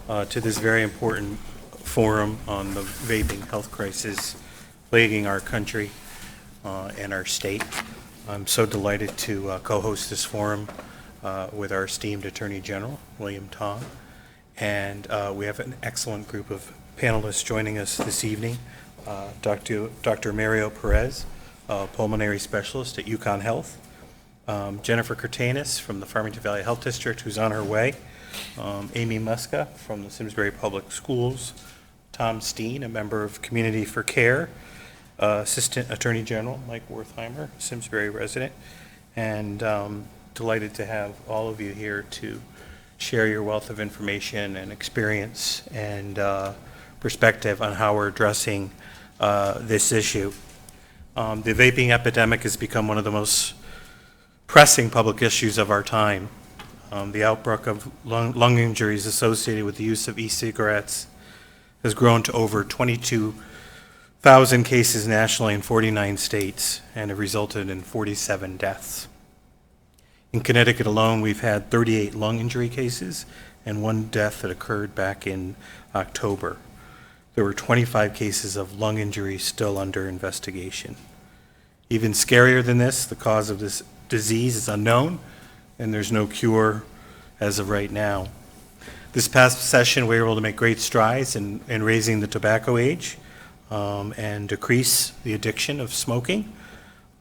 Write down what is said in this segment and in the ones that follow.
to this very important forum on the vaping health crisis plaguing our country and our state. I'm so delighted to co-host this forum with our esteemed Attorney General, William Tong. And we have an excellent group of panelists joining us this evening. Dr. Mario Perez, Pulmonary Specialist at UConn Health. Jennifer Kertanis from the Farmington Valley Health District, who's on her way. Amy Muska from the Simsbury Public Schools. Tom Steen, a member of Community for Care. Assistant Attorney General Mike Wertheimer, Simsbury resident. And delighted to have all of you here to share your wealth of information and experience and perspective on how we're addressing this issue. The vaping epidemic has become one of the most pressing public issues of our time. The outbreak of lung injuries associated with the use of e-cigarettes has grown to over 22,000 cases nationally in 49 states and have resulted in 47 deaths. In Connecticut alone, we've had 38 lung injury cases and one death that occurred back in October. There were 25 cases of lung injury still under investigation. Even scarier than this, the cause of this disease is unknown, and there's no cure as of right now. This past session, we were able to make great strides in raising the tobacco age and decrease the addiction of smoking.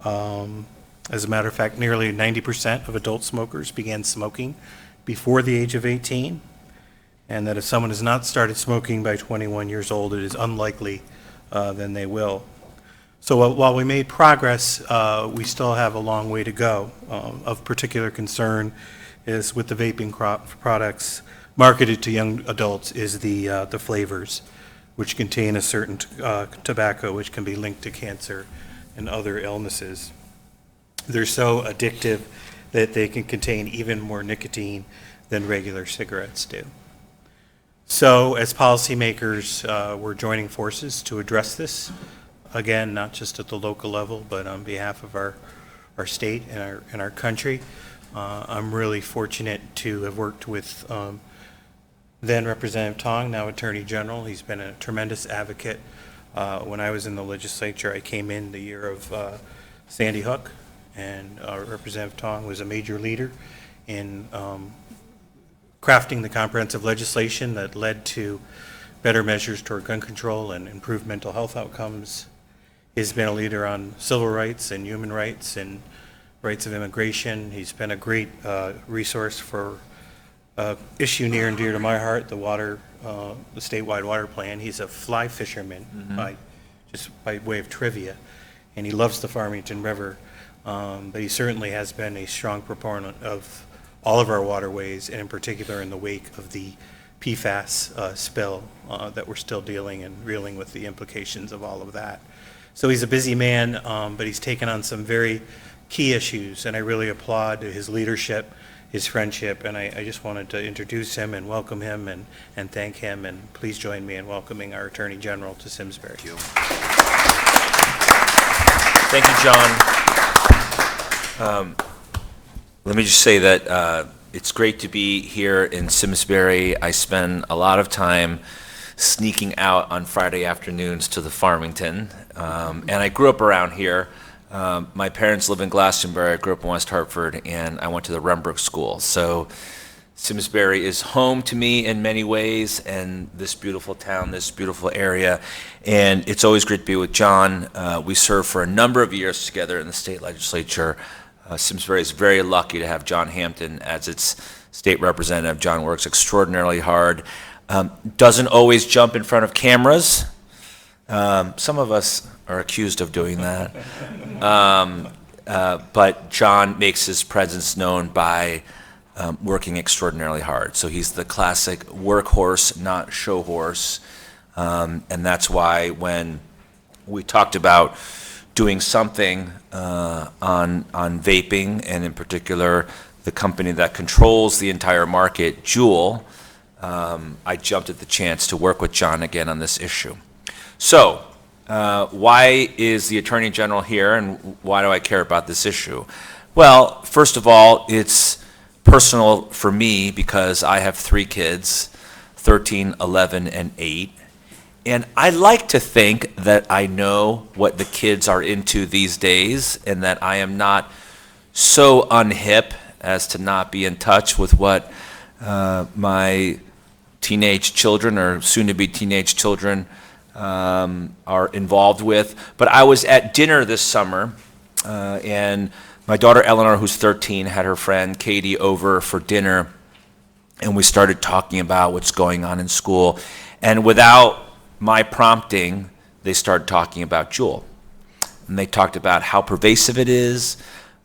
As a matter of fact, nearly 90% of adult smokers began smoking before the age of 18, and that if someone has not started smoking by 21 years old, it is unlikely then they will. So while we made progress, we still have a long way to go. Of particular concern is with the vaping products marketed to young adults is the flavors, which contain a certain tobacco which can be linked to cancer and other illnesses. They're so addictive that they can contain even more nicotine than regular cigarettes do. So as policymakers, we're joining forces to address this. Again, not just at the local level, but on behalf of our state and our country. I'm really fortunate to have worked with then Representative Tong, now Attorney General. He's been a tremendous advocate. When I was in the legislature, I came in the year of Sandy Hook, and Representative Tong was a major leader in crafting the comprehensive legislation that led to better measures toward gun control and improved mental health outcomes. He's been a leader on civil rights and human rights and rights of immigration. He's been a great resource for issue near and dear to my heart, the statewide water plan. He's a fly fisherman, by way of trivia, and he loves the Farmington River. But he certainly has been a strong proponent of all of our waterways, and in particular in the wake of the PFAS spill that we're still dealing and reeling with the implications of all of that. So he's a busy man, but he's taken on some very key issues, and I really applaud his leadership, his friendship, and I just wanted to introduce him and welcome him and thank him, and please join me in welcoming our Attorney General to Simsbury. Thank you. Thank you, John. Let me just say that it's great to be here in Simsbury. I spend a lot of time sneaking out on Friday afternoons to the Farmington, and I grew up around here. My parents live in Glastonbury. I grew up in West Hartford, and I went to the Rembrook School. So Simsbury is home to me in many ways, and this beautiful town, this beautiful area, and it's always great to be with John. We served for a number of years together in the state legislature. Simsbury is very lucky to have John Hampton as its state representative. John works extraordinarily hard. Doesn't always jump in front of cameras. Some of us are accused of doing that. But John makes his presence known by working extraordinarily hard. So he's the classic workhorse, not show horse. And that's why when we talked about doing something on vaping, and in particular the company that controls the entire market, Juul, I jumped at the chance to work with John again on this issue. So why is the Attorney General here, and why do I care about this issue? Well, first of all, it's personal for me because I have 3 kids. 13, 11, and 8. And I like to think that I know what the kids are into these days and that I am not so unhip as to not be in touch with what my teenage children or soon-to-be teenage children are involved with. But I was at dinner this summer, and my daughter Eleanor, who's 13, had her friend Katie over for dinner, and we started talking about what's going on in school. And without my prompting, they started talking about Juul. And they talked about how pervasive it is,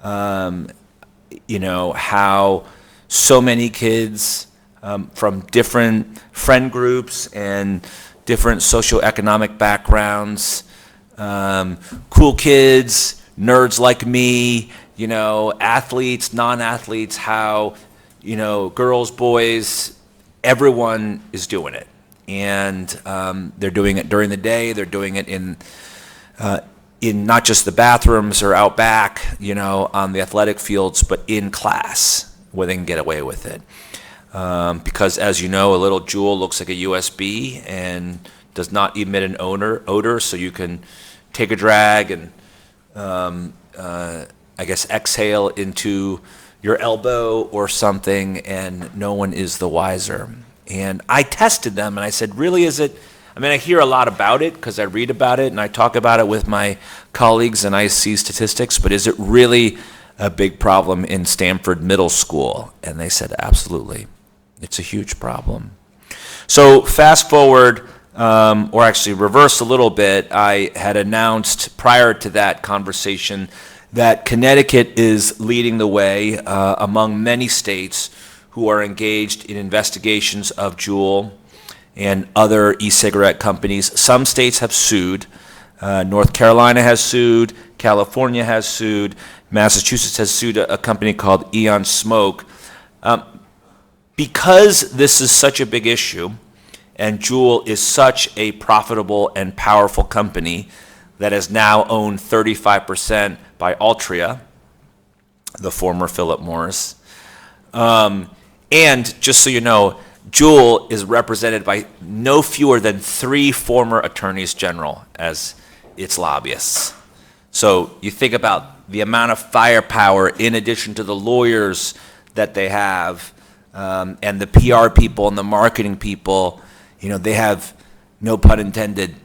how so many kids from different friend groups and different socioeconomic backgrounds, cool kids, nerds like me, athletes, non-athletes, how, girls, boys, everyone is doing it. And they're doing it during the day. They're doing it in not just the bathrooms or out back, on the athletic fields, but in class where they can get away with it. Because as you know, a little Juul looks like a USB and does not emit an odor, so you can take a drag and exhale into your elbow or something, and no one is the wiser. And I tested them, and I said, really, is it? I mean, I hear a lot about it because I read about it, and I talk about it with my colleagues, and I see statistics, but is it really a big problem in Stanford Middle School? And they said, absolutely. It's a huge problem. So fast forward, or actually reverse a little bit, I had announced prior to that conversation that Connecticut is leading the way among many states who are engaged in investigations of Juul and other e-cigarette companies. Some states have sued. North Carolina has sued. California has sued. Massachusetts has sued a company called Eon Smoke. Because this is such a big issue, and Juul is such a profitable and powerful company that is now owned 35% by Altria, the former Philip Morris. And just so you know, Juul is represented by no fewer than 3 former attorneys general as its lobbyists. So you think about the amount of firepower in addition to the lawyers that they have, and the PR people and the marketing people. They have, no pun intended,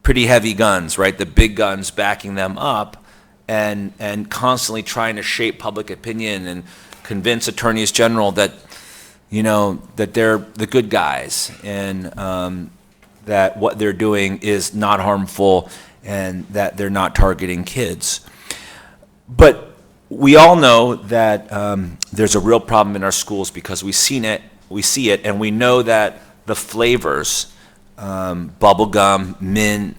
pretty heavy guns, right? The big guns backing them up and constantly trying to shape public opinion and convince attorneys general that, that they're the good guys and that what they're doing is not harmful and that they're not targeting kids. But we all know that there's a real problem in our schools because we see it, and we know that the flavors, bubble gum, mint,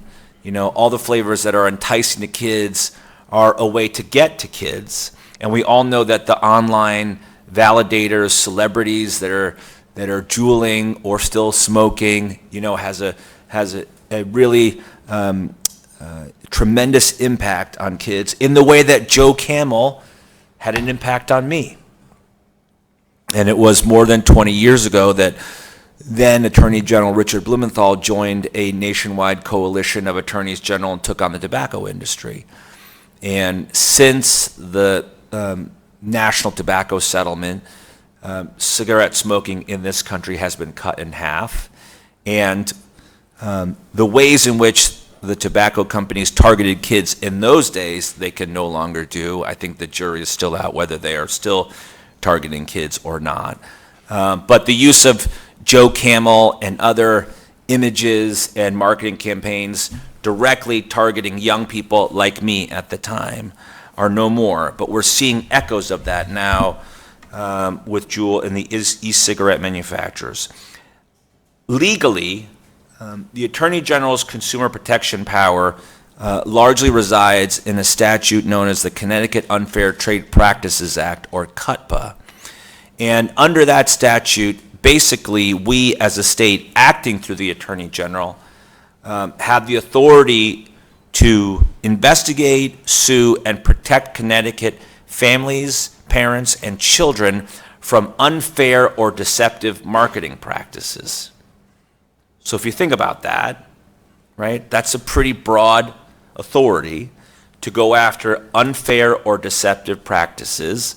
all the flavors that are enticing to kids are a way to get to kids. And we all know that the online validators, celebrities that are juuling or still smoking, has a really tremendous impact on kids in the way that Joe Camel had an impact on me. And it was more than 20 years ago that then Attorney General Richard Blumenthal joined a nationwide coalition of attorneys general and took on the tobacco industry. And since the national tobacco settlement, cigarette smoking in this country has been cut in half. And the ways in which the tobacco companies targeted kids in those days, they can no longer do. I think the jury is still out whether they are still targeting kids or not. But the use of Joe Camel and other images and marketing campaigns directly targeting young people like me at the time are no more. But we're seeing echoes of that now with Juul and the e-cigarette manufacturers. Legally, the Attorney General's consumer protection power largely resides in a statute known as the Connecticut Unfair Trade Practices Act, or CUTPA. And under that statute, basically, we as a state acting through the Attorney General have the authority to investigate, sue, and protect Connecticut families, parents, and children from unfair or deceptive marketing practices. So if you think about that, right, that's a pretty broad authority to go after unfair or deceptive practices.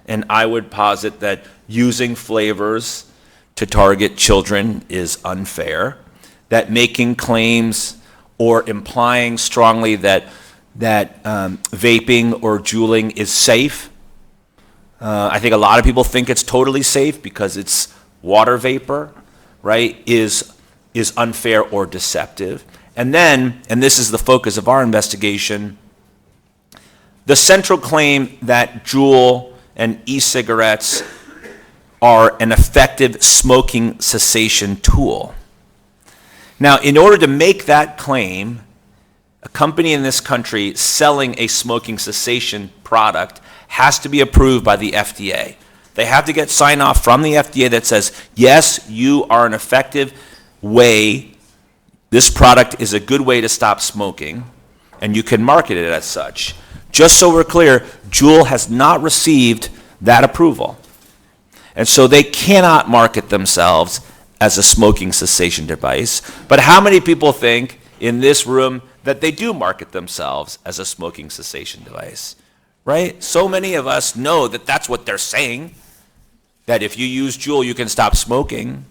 And I would posit that using flavors to target children is unfair, that making claims or implying strongly that vaping or juuling is safe. I think a lot of people think it's totally safe because it's water vapor, right, is unfair or deceptive. And then, and this is the focus of our investigation, the central claim that Juul and e-cigarettes are an effective smoking cessation tool. Now, in order to make that claim, a company in this country selling a smoking cessation product has to be approved by the FDA. They have to get sign off from the FDA that says, yes, you are an effective way, this product is a good way to stop smoking, and you can market it as such. Just so we're clear, Juul has not received that approval. And so they cannot market themselves as a smoking cessation device. But how many people think in this room that they do market themselves as a smoking cessation device, right? So many of us know that that's what they're saying, that if you use Juul, you can stop smoking.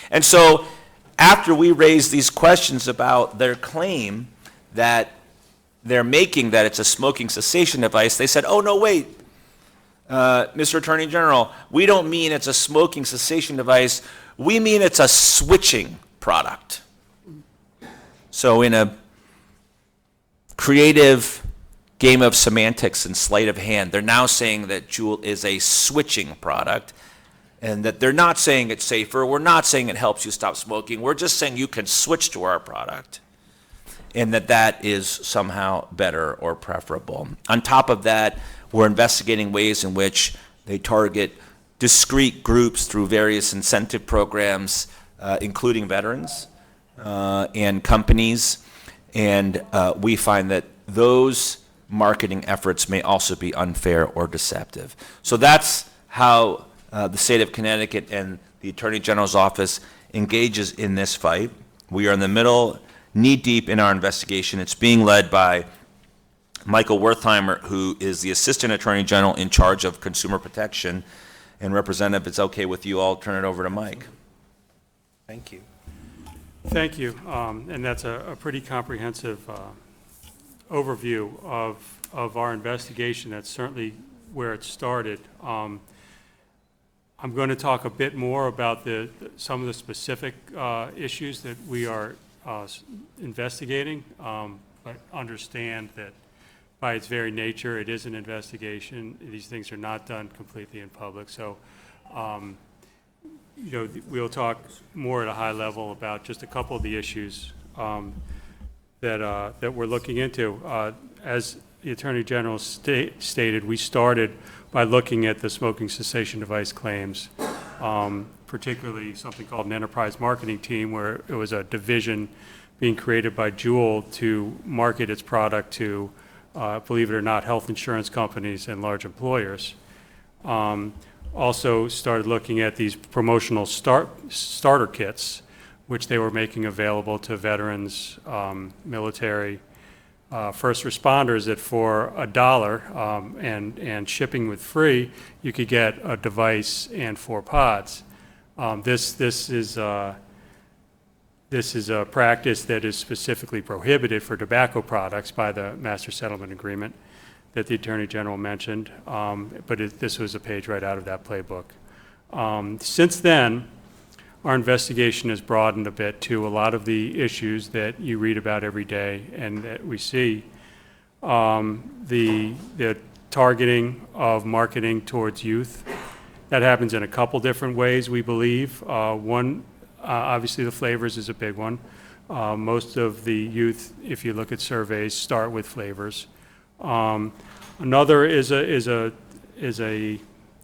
And so after we raise these questions about their claim that they're making that it's a smoking cessation device, they said, oh, no, wait, Mr. Attorney General, we don't mean it's a smoking cessation device. We mean it's a switching product. So in a creative game of semantics and sleight of hand, they're now saying that Juul is a switching product and that they're not saying it's safer. We're not saying it helps you stop smoking. We're just saying you can switch to our product and that is somehow better or preferable. On top of that, we're investigating ways in which they target discrete groups through various incentive programs, including veterans and companies. And we find that those marketing efforts may also be unfair or deceptive. So that's how the state of Connecticut and the Attorney General's office engages in this fight. We are in the middle, knee-deep in our investigation. It's being led by Michael Wertheimer, who is the Assistant Attorney General in charge of consumer protection. And Representative, if it's okay with you, I'll turn it over to Mike. Thank you. Thank you, and that's a pretty comprehensive overview of our investigation. That's certainly where it started. I'm going to talk a bit more about some of the specific issues that we are investigating, but understand that by its very nature, it is an investigation. These things are not done completely in public. So, we'll talk more at a high level about just a couple of the issues that we're looking into. As the Attorney General stated, we started by looking at the smoking cessation device claims, particularly something called an enterprise marketing team, where it was a division being created by Juul to market its product to, believe it or not, health insurance companies and large employers. Also started looking at these promotional starter kits, which they were making available to veterans, military, first responders, that for $1 and shipping with free, you could get a device and 4 pods. This is a practice that is specifically prohibited for tobacco products by the Master Settlement Agreement that the Attorney General mentioned, but this was a page right out of that playbook. Since then, our investigation has broadened a bit to a lot of the issues that you read about every day and that we see. The targeting of marketing towards youth, that happens in a couple different ways, we believe. One, obviously the flavors is a big one. Most of the youth, if you look at surveys, start with flavors. Another is a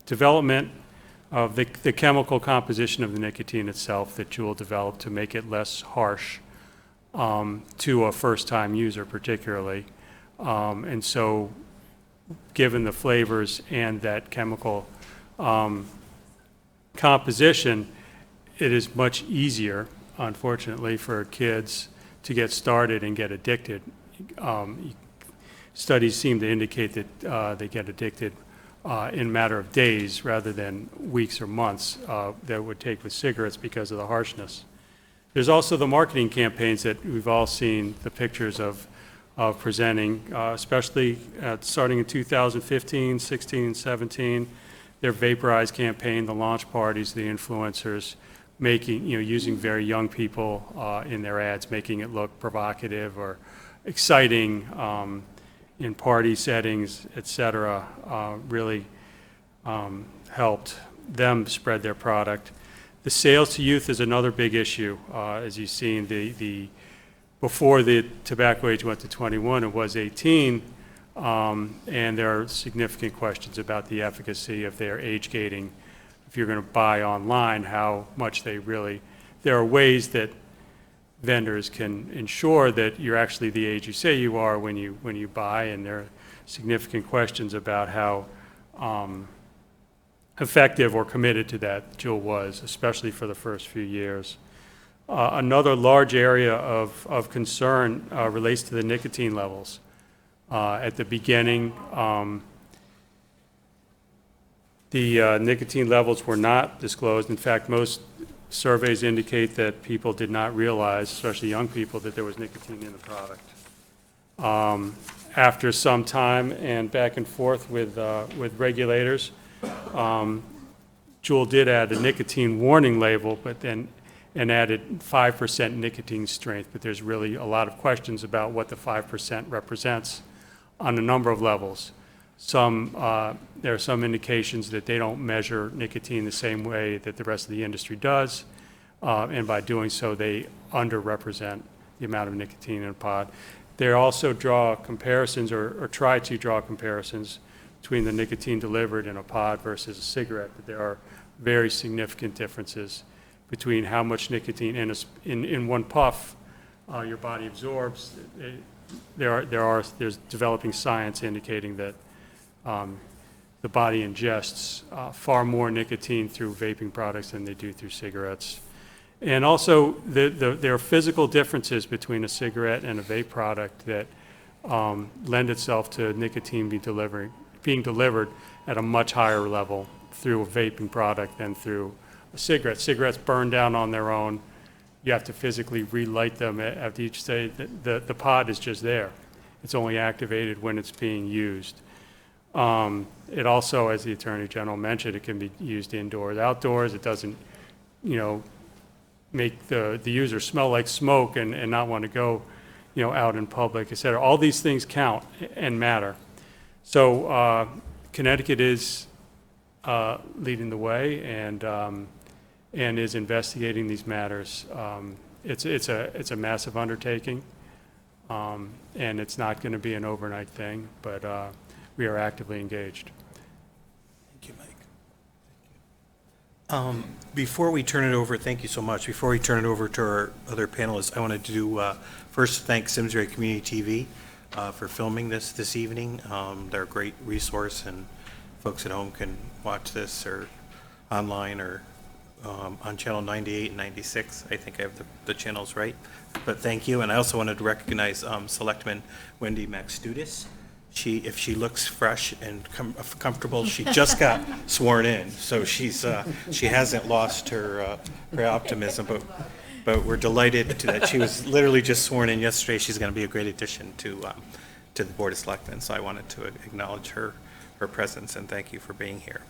development of the chemical composition of the nicotine itself that Juul developed to make it less harsh to a first-time user particularly. And so given the flavors and that chemical composition, it is much easier, unfortunately, for kids to get started and get addicted. Studies seem to indicate that they get addicted in a matter of days rather than weeks or months that it would take with cigarettes because of the harshness. There's also the marketing campaigns that we've all seen the pictures of presenting, especially starting in 2015, 16, 17. Their Vaporize campaign, the launch parties, the influencers, using very young people in their ads, making it look provocative or exciting in party settings, et cetera, really helped them spread their product. The sales to youth is another big issue. As you've seen, before the tobacco age went to 21, it was 18, and there are significant questions about the efficacy of their age gating. If you're going to buy online, how much they really, there are ways that vendors can ensure that you're actually the age you say you are when you buy, and there are significant questions about how effective or committed to that Juul was, especially for the first few years. Another large area of concern relates to the nicotine levels. At the beginning, the nicotine levels were not disclosed. In fact, most surveys indicate that people did not realize, especially young people, that there was nicotine in the product. After some time and back and forth with regulators, Juul did add a nicotine warning label, and added 5% nicotine strength, but there's really a lot of questions about what the 5% represents on a number of levels. There are some indications that they don't measure nicotine the same way that the rest of the industry does, and by doing so, they underrepresent the amount of nicotine in a pod. They also draw comparisons, or try to draw comparisons, between the nicotine delivered in a pod versus a cigarette, but there are very significant differences between how much nicotine in one puff your body absorbs. There's developing science indicating that the body ingests far more nicotine through vaping products than they do through cigarettes. And also, there are physical differences between a cigarette and a vape product that lend itself to nicotine being delivered at a much higher level through a vaping product than through a cigarette. Cigarettes burn down on their own. You have to physically relight them after each day. The pod is just there. It's only activated when it's being used. It also, as the Attorney General mentioned, it can be used indoors, outdoors. It doesn't, make the user smell like smoke and not want to go, out in public, et cetera. All these things count and matter. So Connecticut is leading the way and is investigating these matters. It's a massive undertaking, and it's not going to be an overnight thing, but we are actively engaged. Thank you, Mike. Before we turn it over, thank you so much. Before we turn it over to our other panelists, I wanted to first thank Simsbury Community TV for filming this evening. They're a great resource, and folks at home can watch this or online or on channel 98 and 96. I think I have the channels right, but thank you. And I also wanted to recognize Selectman Wendy Maxtudis. If she looks fresh and comfortable, she just got sworn in, so she hasn't lost her optimism. But we're delighted that she was literally just sworn in yesterday. She's going to be a great addition to the Board of Selectmen. So I wanted to acknowledge her presence and thank you for being here.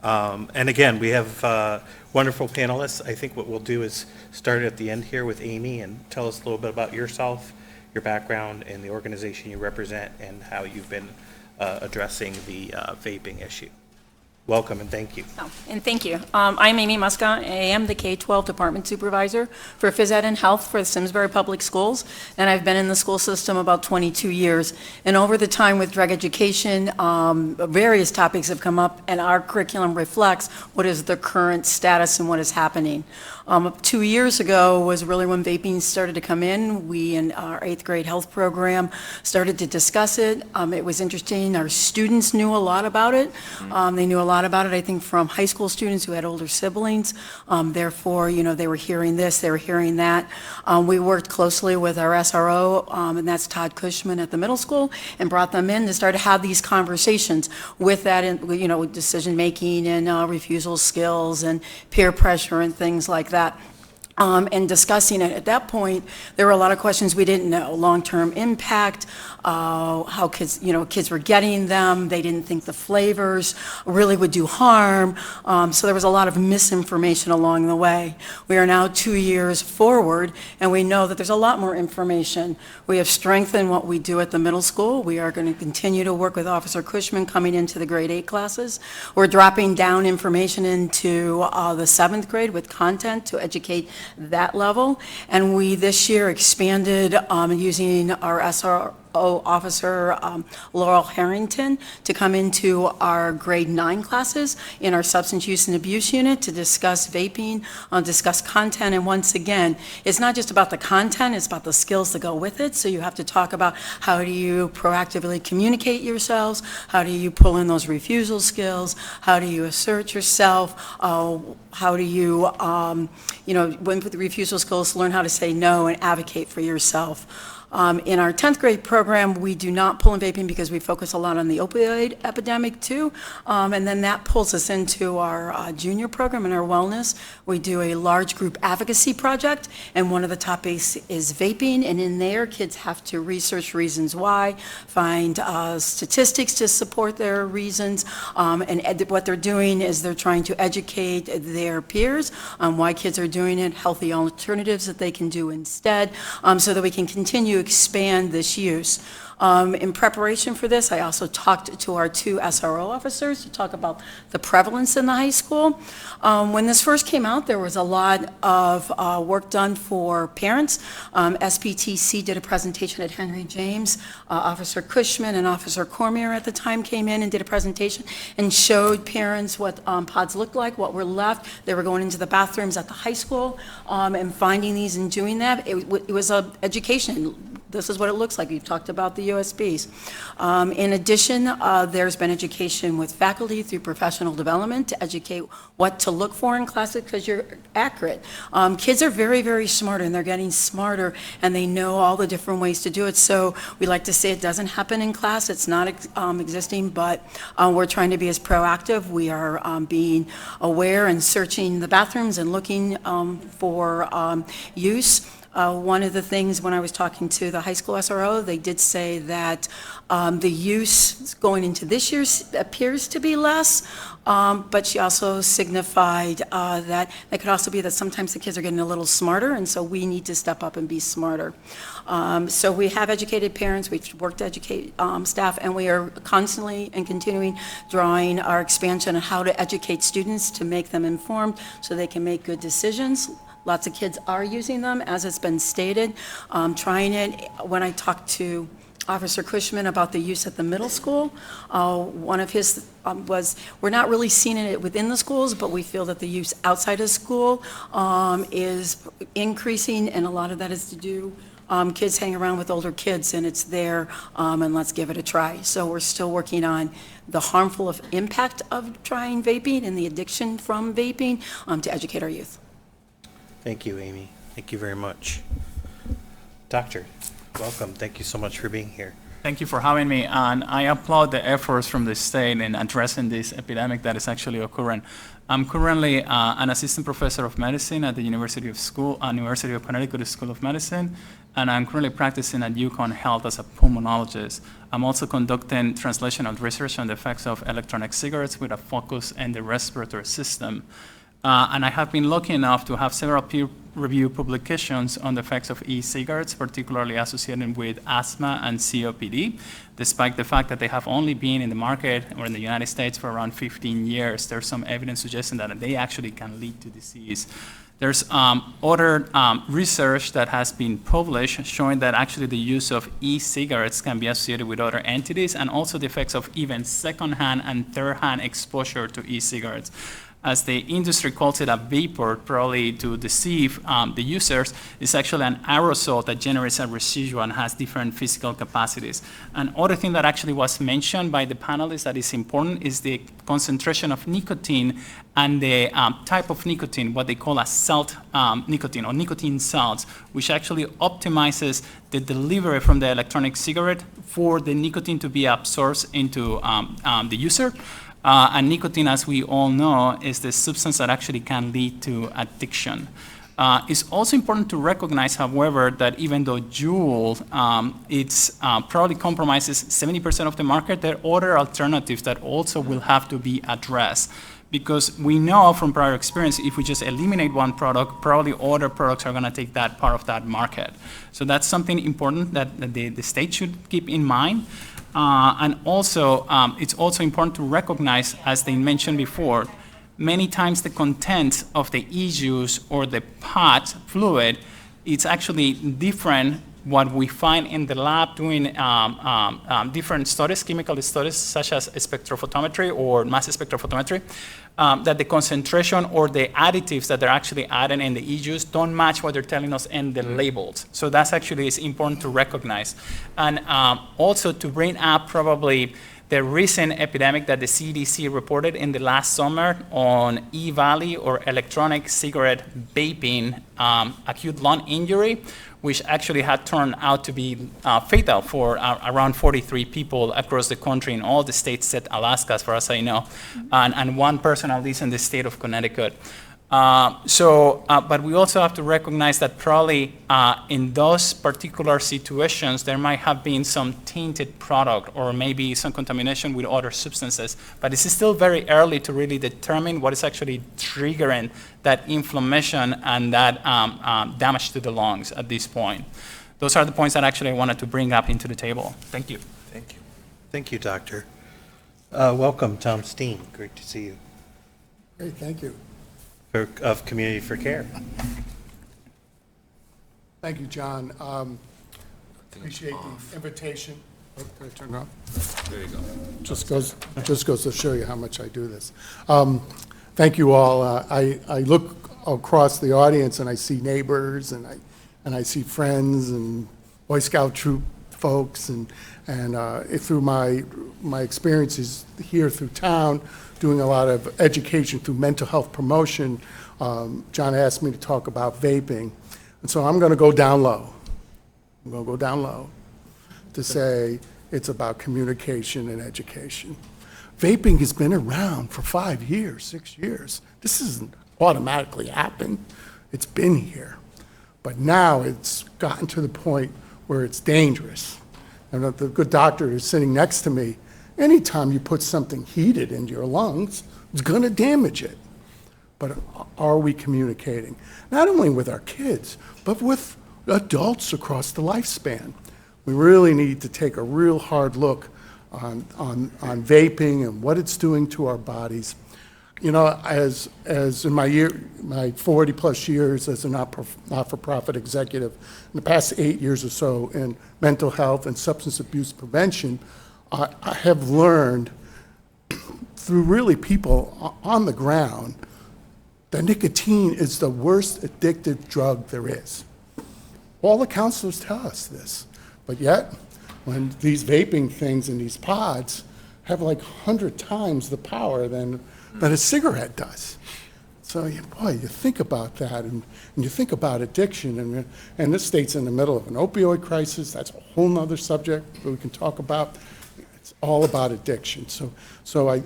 And again, we have wonderful panelists. I think what we'll do is start at the end here with Amy and tell us a little bit about yourself, your background, and the organization you represent, and how you've been addressing the vaping issue. Welcome and thank you. And thank you. I'm Amy Muska. I am the K-12 Department Supervisor for Phys Ed and Health for the Simsbury Public Schools, and I've been in the school system about 22 years. And over the time with drug education, various topics have come up, and our curriculum reflects what is the current status and what is happening. 2 years ago was really when vaping started to come in. We, in our 8th grade health program, started to discuss it. It was interesting. Our students knew a lot about it. They knew a lot lot about it, I think, from high school students who had older siblings. Therefore, they were hearing this, they were hearing that. We worked closely with our SRO, and that's Todd Cushman at the middle school, and brought them in to start to have these conversations with that, with decision-making and refusal skills and peer pressure and things like that. And discussing it. At that point, there were a lot of questions we didn't know. Long-term impact, how kids were getting them. They didn't think the flavors really would do harm. So there was a lot of misinformation along the way. We are now 2 years forward, and we know that there's a lot more information. We have strengthened what we do at the middle school. We are going to continue to work with Officer Cushman coming into the grade 8 classes. We're dropping down information into the 7th grade with content to educate that level. And we this year expanded using our SRO officer, Laurel Harrington, to come into our grade 9 classes in our substance use and abuse unit to discuss vaping, discuss content. And once again, it's not just about the content, it's about the skills that go with it. So you have to talk about how do you proactively communicate yourselves, how do you pull in those refusal skills, how do you assert yourself, how do you, with the refusal skills, learn how to say no and advocate for yourself. In our 10th grade program, we do not pull in vaping because we focus a lot on the opioid epidemic too. And then that pulls us into our junior program and our wellness. We do a large group advocacy project, and one of the topics is vaping. And in there, kids have to research reasons why, find statistics to support their reasons. And what they're doing is they're trying to educate their peers on why kids are doing it, healthy alternatives that they can do instead, so that we can continue expand this use. In preparation for this, I also talked to our 2 SRO officers to talk about the prevalence in the high school. When this first came out, there was a lot of work done for parents. SPTC did a presentation at Henry James. Officer Cushman and Officer Cormier at the time came in and did a presentation and showed parents what pods looked like, what were left. They were going into the bathrooms at the high school and finding these and doing that. It was an education. This is what it looks like. We've talked about the USBs. In addition, there's been education with faculty through professional development to educate what to look for in classes because you're accurate. Kids are very, very smart, and they're getting smarter, and they know all the different ways to do it. So we like to say it doesn't happen in class. It's not existing, but we're trying to be as proactive. We are being aware and searching the bathrooms and looking for use. One of the things when I was talking to the high school SRO, they did say that the use going into this year appears to be less, but she also signified that it could also be that sometimes the kids are getting a little smarter, and so we need to step up and be smarter. So we have educated parents, we've worked to educate staff, and we are constantly and continuing drawing our expansion on how to educate students to make them informed so they can make good decisions. Lots of kids are using them, as it's been stated, trying it. When I talked to Officer Cushman about the use at the middle school, one of his was, we're not really seeing it within the schools, but we feel that the use outside of school is increasing, and a lot of that is to do kids hang around with older kids, and it's there, and let's give it a try. So we're still working on the harmful impact of trying vaping and the addiction from vaping to educate our youth. Thank you, Amy. Thank you very much. Doctor, welcome. Thank you so much for being here. Thank you for having me, and I applaud the efforts from the state in addressing this epidemic that is actually occurring. I'm currently an assistant professor of medicine at the University of Connecticut School of Medicine, and I'm currently practicing at UConn Health as a pulmonologist. I'm also conducting translational research on the effects of electronic cigarettes with a focus on the respiratory system. And I have been lucky enough to have several peer-reviewed publications on the effects of e-cigarettes, particularly associated with asthma and COPD. Despite the fact that they have only been in the market or in the United States for around 15 years, there's some evidence suggesting that they actually can lead to disease. There's other research that has been published showing that actually the use of e-cigarettes can be associated with other entities, and also the effects of even second-hand and third-hand exposure to e-cigarettes. as the industry calls it, a vapor, probably to deceive the users, is actually an aerosol that generates a residual and has different physical capacities. And other thing that actually was mentioned by the panelists that is important is the concentration of nicotine and the type of nicotine, what they call a salt nicotine or nicotine salts, which actually optimizes the delivery from the electronic cigarette for the nicotine to be absorbed into the user. And nicotine, as we all know, is the substance that actually can lead to addiction. It's also important to recognize, however, that even though Juul probably compromises 70% of the market, there are other alternatives that also will have to be addressed. Because we know from prior experience, if we just eliminate one product, probably other products are going to take that part of that market. So that's something important that the state should keep in mind. And also, it's also important to recognize, as they mentioned before, many times the content of the e-juice or the pot fluid, it's actually different what we find in the lab doing different studies, chemical studies, such as spectrophotometry or mass spectrophotometry, that the concentration or the additives that they're actually adding in the e-juice don't match what they're telling us in the labels. So that's actually is important to recognize. And also to bring up probably the recent epidemic that the CDC reported in the last summer on E-Valley or electronic cigarette vaping acute lung injury, which actually had turned out to be fatal for around 43 people across the country in all the states except Alaska, as far as I know, and one person at least in the state of Connecticut. But we also have to recognize that probably in those particular situations, there might have been some tainted product or maybe some contamination with other substances. But it's still very early to really determine what is actually triggering that inflammation and that damage to the lungs at this point. Those are the points that actually I wanted to bring up into the table. Thank you. Thank you. Thank you, Doctor. Welcome, Tom Steen. Great to see you. Great, thank you. Of Community for Care. Thank you, John. Appreciate the invitation. Oh, can I turn it off? There you go. Just goes to show you how much I do this. Thank you all. I look across the audience and I see neighbors and I see friends and Boy Scout troop folks and through my experiences here through town, doing a lot of education through mental health promotion. John asked me to talk about vaping. And so I'm going to go down low. I'm going to go down low to say it's about communication and education. Vaping has been around for 5 years, 6 years. This doesn't automatically happen. It's been here. But now it's gotten to the point where it's dangerous. And the good doctor is sitting next to me. Anytime you put something heated into your lungs, it's going to damage it. But are we communicating? Not only with our kids, but with adults across the lifespan. We really need to take a real hard look on vaping and what it's doing to our bodies. You know, as in my 40 plus years as a not-for-profit executive, in the past 8 years or so in mental health and substance abuse prevention, I have learned through really people on the ground that nicotine is the worst addictive drug there is. All the counselors tell us this, but yet when these vaping things in these pods have like 100 times the power than a cigarette does. So, boy, you think about that, and you think about addiction, and this state's in the middle of an opioid crisis. That's a whole nother subject that we can talk about. It's all about addiction. So I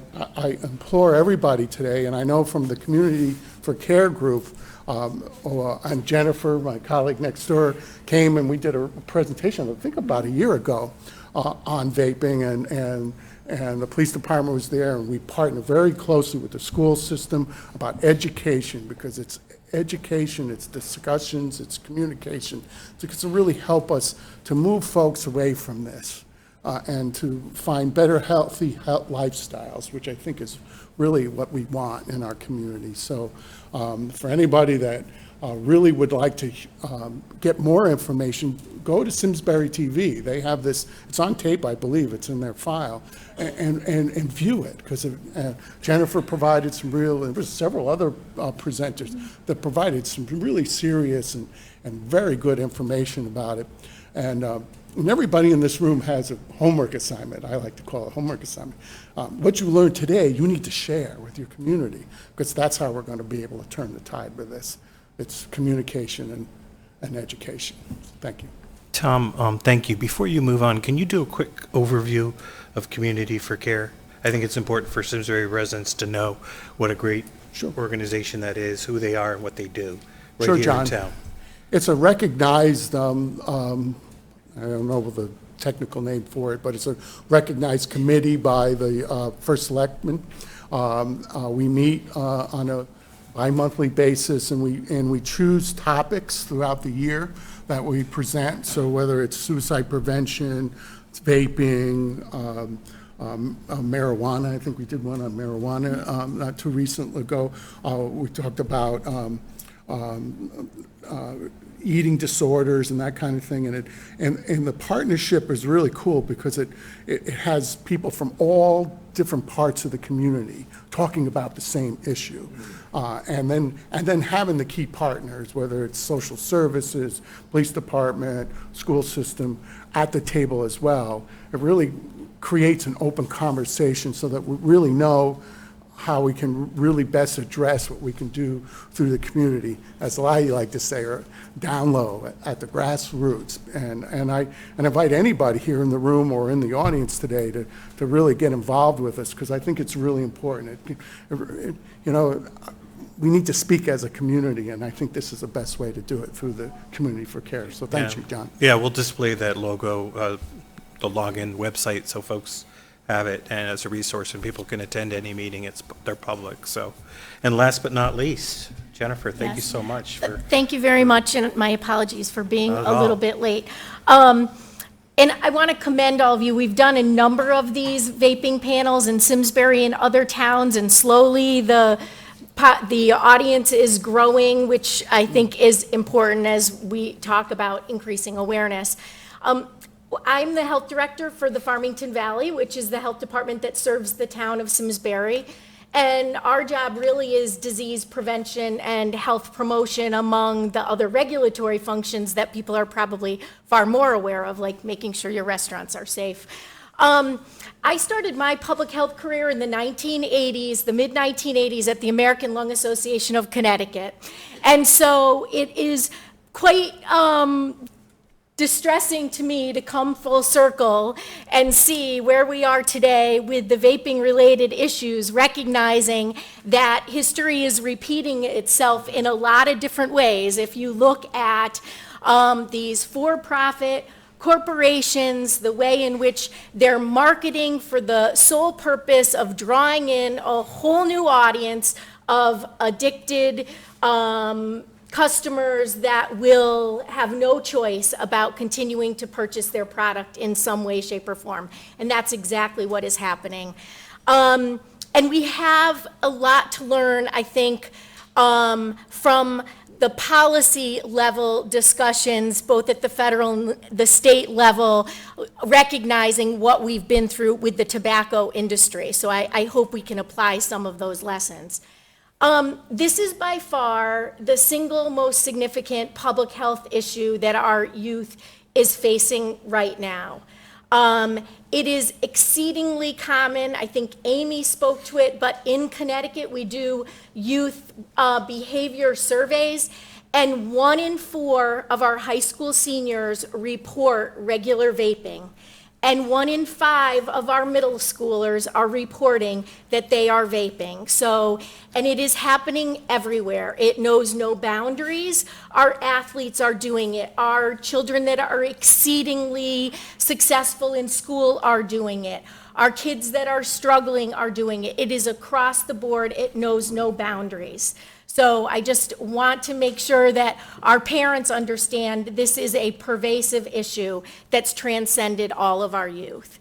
implore everybody today, and I know from the Community for Care group, and Jennifer, my colleague next door, came and we did a presentation, I think about a year ago, on vaping, and the police department was there, and we partnered very closely with the school system about education, because it's education, it's discussions, it's communication, to really help us to move folks away from this and to find better healthy lifestyles, which I think is really what we want in our community. So for anybody that really would like to get more information, go to Simsbury TV. They have this, it's on tape, I believe, it's in their file, and view it, because Jennifer provided some real, and there was several other presenters that provided some really serious and very good information about it. And everybody in this room has a homework assignment. I like to call it a homework assignment. What you learned today, you need to share with your community, because that's how we're going to be able to turn the tide with this. It's communication and education. Thank you. Tom, thank you. Before you move on, can you do a quick overview of Community for Care? I think it's important for Simsbury residents to know what a great organization that is, who they are, and what they do right Sure, here John. in town. It's a recognized, I don't know the technical name for it, but it's a recognized committee by the First Selectman. We meet on a bi-monthly basis, and we choose topics throughout the year that we present. So whether it's suicide prevention, it's vaping, marijuana. I think we did one on marijuana not too recent ago. We talked about eating disorders and that kind of thing, and the partnership is really cool because it has people from all different parts of the community talking about the same issue, and then having the key partners, whether it's social services, police department, school system, at the table as well. It really creates an open conversation so that we really know how we can really best address what we can do through the community, as I like to say, or down low at the grassroots. And I invite anybody here in the room or in the audience today to really get involved with us, because I think it's really important. We need to speak as a community, and I think this is the best way to do it, through the Community for Care. So thank you, John. Yeah, we'll display that logo, the login website, so folks have it, and as a resource, and people can attend any meeting. They're public. So, and last but not least, Jennifer, thank you Yes. so much for. Thank you very much, and my apologies for being Not at a little all. bit late. And I want to commend all of you. We've done a number of these vaping panels in Simsbury and other towns, and slowly the audience is growing, which I think is important as we talk about increasing awareness. I'm the health director for the Farmington Valley, which is the health department that serves the town of Simsbury. And our job really is disease prevention and health promotion, among the other regulatory functions that people are probably far more aware of, like making sure your restaurants are safe. I started my public health career in the 1980s, the mid-1980s, at the American Lung Association of Connecticut. And so it is quite distressing to me to come full circle and see where we are today with the vaping related issues, recognizing that history is repeating itself in a lot of different ways. If you look at these for-profit corporations, the way in which they're marketing for the sole purpose of drawing in a whole new audience of addicted customers that will have no choice about continuing to purchase their product in some way, shape, or form. And that's exactly what is happening. And we have a lot to learn, I think, from the policy level discussions, both at the federal and the state level, recognizing what we've been through with the tobacco industry. So I hope we can apply some of those lessons. This is by far the single most significant public health issue that our youth is facing right now. It is exceedingly common. I think Amy spoke to it, but in Connecticut, we do youth behavior surveys, and 1 in 4 of our high school seniors report regular vaping. And 1 in 5 of our middle schoolers are reporting that they are vaping. So, and it is happening everywhere. It knows no boundaries. Our athletes are doing it. Our children that are exceedingly successful in school are doing it. Our kids that are struggling are doing it. It is across the board. It knows no boundaries. So I just want to make sure that our parents understand this is a pervasive issue that's transcended all of our youth.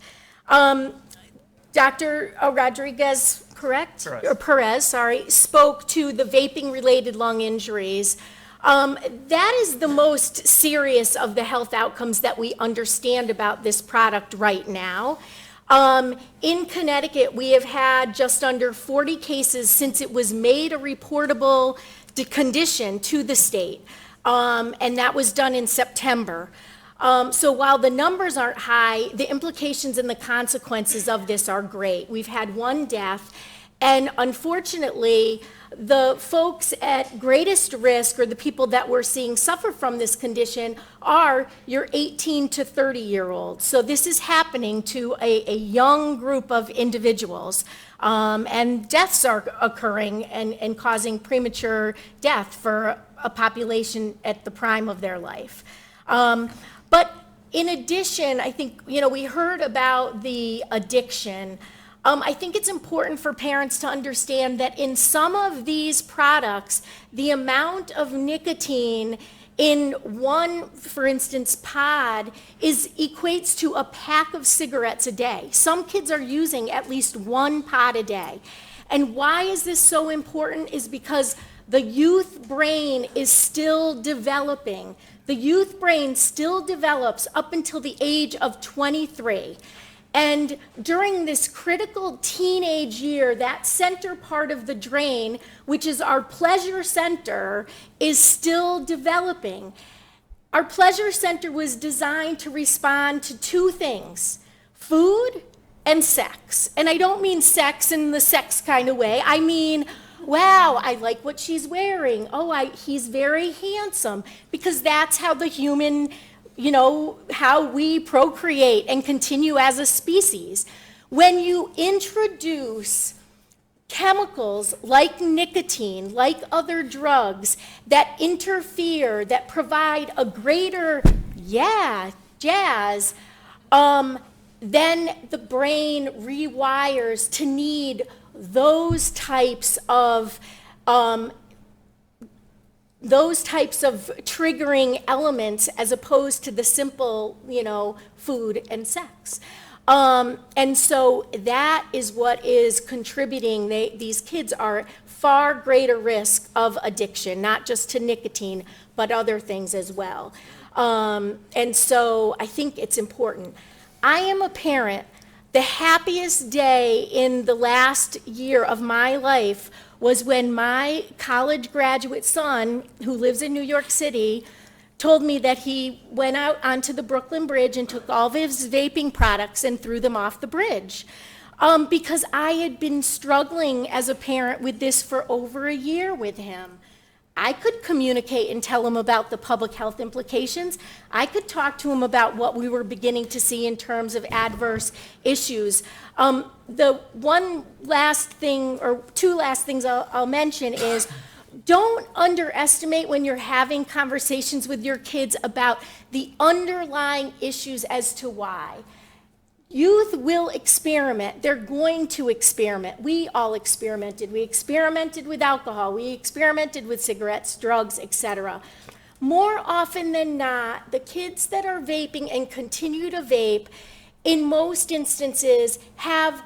Dr. Rodriguez, correct? Perez, sorry, spoke to the vaping-related lung injuries. That is the most serious of the health outcomes that we understand about this product right now. In Connecticut, we have had just under 40 cases since it was made a reportable condition to the state, and that was done in September. So while the numbers aren't high, the implications and the consequences of this are great. We've had one death, and unfortunately, the folks at greatest risk, or the people that we're seeing suffer from this condition, are your 18 to 30-year-olds. So this is happening to a young group of individuals, and deaths are occurring and causing premature death for a population at the prime of their life. But in addition, I think, we heard about the addiction. I think it's important for parents to understand that in some of these products, the amount of nicotine in one, for instance, pod equates to a pack of cigarettes a day. Some kids are using at least one pod a day. And why is this so important is because the youth brain is still developing. The youth brain still develops up until the age of 23. And during this critical teenage year, that center part of the brain, which is our pleasure center, is still developing. Our pleasure center was designed to respond to two things: food and sex. And I don't mean sex in the sex kind of way. I mean, wow, I like what she's wearing. Oh, he's very handsome. Because that's how the human, how we procreate and continue as a species. When you introduce chemicals like nicotine, like other drugs that interfere, that provide a greater, jazz, then the brain rewires to need those types of triggering elements as opposed to the simple, food and sex. And so that is what is contributing. These kids are far greater risk of addiction, not just to nicotine, but other things as well. And so I think it's important. I am a parent. The happiest day in the last year of my life was when my college graduate son, who lives in New York City, told me that he went out onto the Brooklyn Bridge and took all of his vaping products and threw them off the bridge. Because I had been struggling as a parent with this for over a year with him. I could communicate and tell him about the public health implications. I could talk to him about what we were beginning to see in terms of adverse issues. The one last thing, or two last things I'll mention is, don't underestimate when you're having conversations with your kids about the underlying issues as to why. Youth will experiment. They're going to experiment. We all experimented. We experimented with alcohol. We experimented with cigarettes, drugs, etc. More often than not, the kids that are vaping and continue to vape, in most instances, have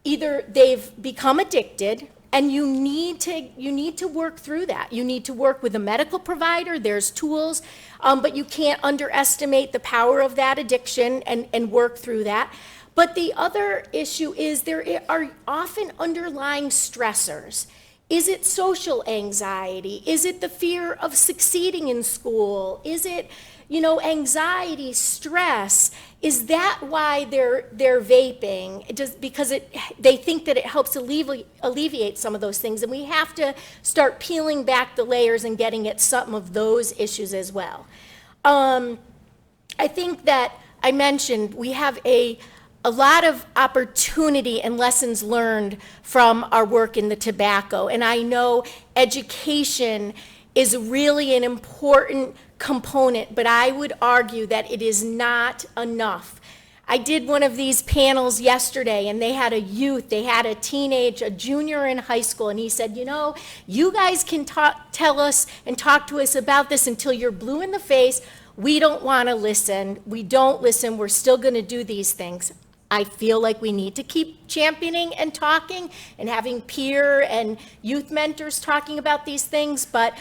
either they've become addicted, and you need to work through that. You need to work with a medical provider. There's tools, but you can't underestimate the power of that addiction and work through that. But the other issue is there are often underlying stressors. Is it social anxiety? Is it the fear of succeeding in school? Is it, anxiety, stress? Is that why they're vaping? Just because they think that it helps alleviate some of those things, and we have to start peeling back the layers and getting at some of those issues as well. I think that I mentioned we have a lot of opportunity and lessons learned from our work in the tobacco, and I know education is really an important component, but I would argue that it is not enough. I did one of these panels yesterday, and they had a teenage, a junior in high school, and he said, you guys can tell us and talk to us about this until you're blue in the face. We don't want to listen. We don't listen. We're still going to do these things. I feel like we need to keep championing and talking and having peer and youth mentors talking about these things, but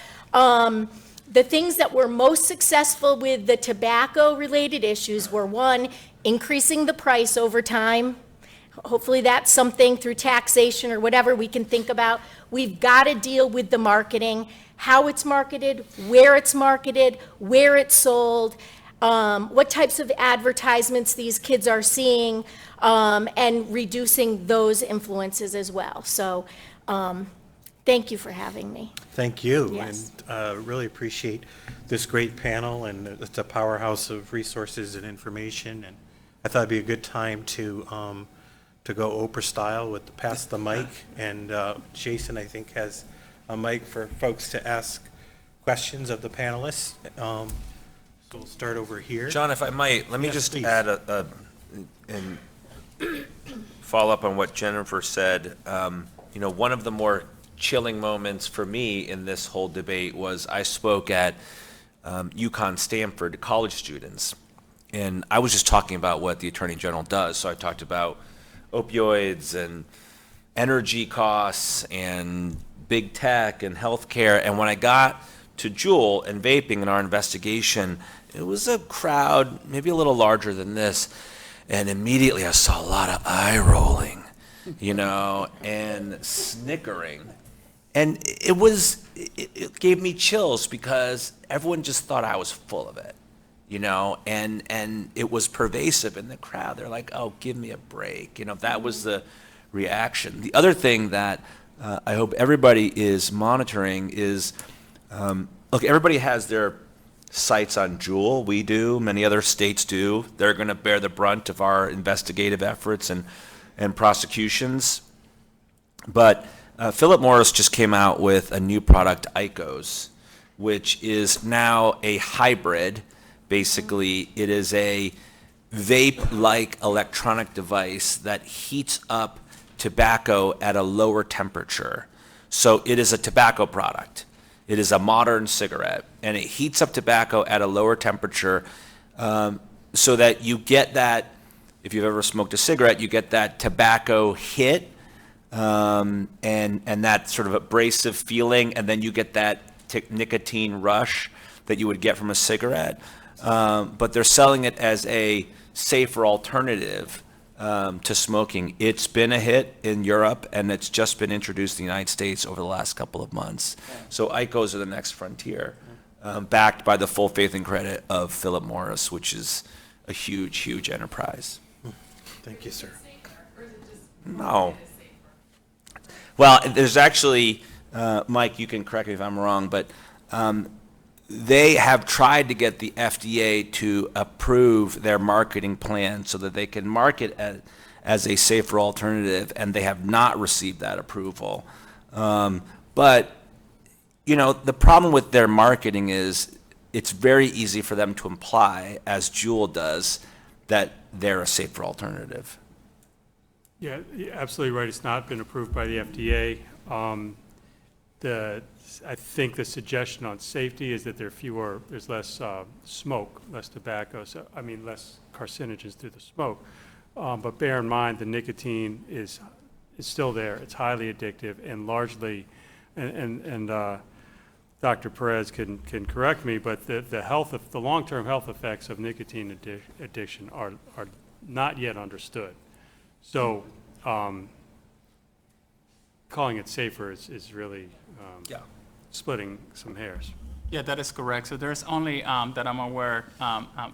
The things that were most successful with the tobacco-related issues were, one, increasing the price over time. Hopefully that's something through taxation or whatever we can think about. We've got to deal with the marketing, how it's marketed, where it's sold, what types of advertisements these kids are seeing, and reducing those influences as well. So thank you for having me. Thank you. Yes. And really appreciate this great panel, and it's a powerhouse of resources and information. And I thought it'd be a good time to go Oprah style with pass the mic. And Jason, I think, has a mic for folks to ask questions of the panelists. So we'll start over here. John, if I might, let me Yes, just please. add and follow up on what Jennifer said. One of the more chilling moments for me in this whole debate was I spoke at UConn Stanford to college students, and I was just talking about what the Attorney General does. So I talked about opioids and energy costs and big tech and healthcare. And when I got to Juul and vaping in our investigation, it was a crowd maybe a little larger than this, and immediately I saw a lot of eye rolling, and snickering. And it gave me chills because everyone just thought I was full of it, and it was pervasive in the crowd. They're like, oh, give me a break. That was the reaction. The other thing that I hope everybody is monitoring is, look, everybody has their sights on Juul. We do, many other states do. They're going to bear the brunt of our investigative efforts and prosecutions. But Philip Morris just came out with a new product, IQOS, which is now a hybrid. Basically, it is a vape-like electronic device that heats up tobacco at a lower temperature. So it is a tobacco product. It is a modern cigarette, and it heats up tobacco at a lower temperature so that you get that, if you've ever smoked a cigarette, you get that tobacco hit, and that sort of abrasive feeling, and then you get that nicotine rush that you would get from a cigarette. But they're selling it as a safer alternative to smoking. It's been a hit in Europe, and it's just been introduced in the United States over the last couple of months. So IQOS are the next frontier, backed by the full faith and credit of Philip Morris, which is a huge, huge enterprise. Thank you, sir. No. Well, there's actually, Mike, you can correct me if I'm wrong, but they have tried to get the FDA to approve their marketing plan so that they can market as a safer alternative, and they have not received that approval. But, the problem with their marketing is it's very easy for them to imply, as Juul does, that they're a safer alternative. Yeah, you're absolutely right. It's not been approved by the FDA. I think the suggestion on safety is that there's less smoke, less tobacco, less carcinogens through the smoke. But bear in mind, the nicotine is still there. It's highly addictive, and largely, and Dr. Perez can correct me, but the long-term health effects of nicotine addiction are not yet understood. So calling it safer is really splitting some hairs. Yeah, that is correct. So there's only, that I'm aware,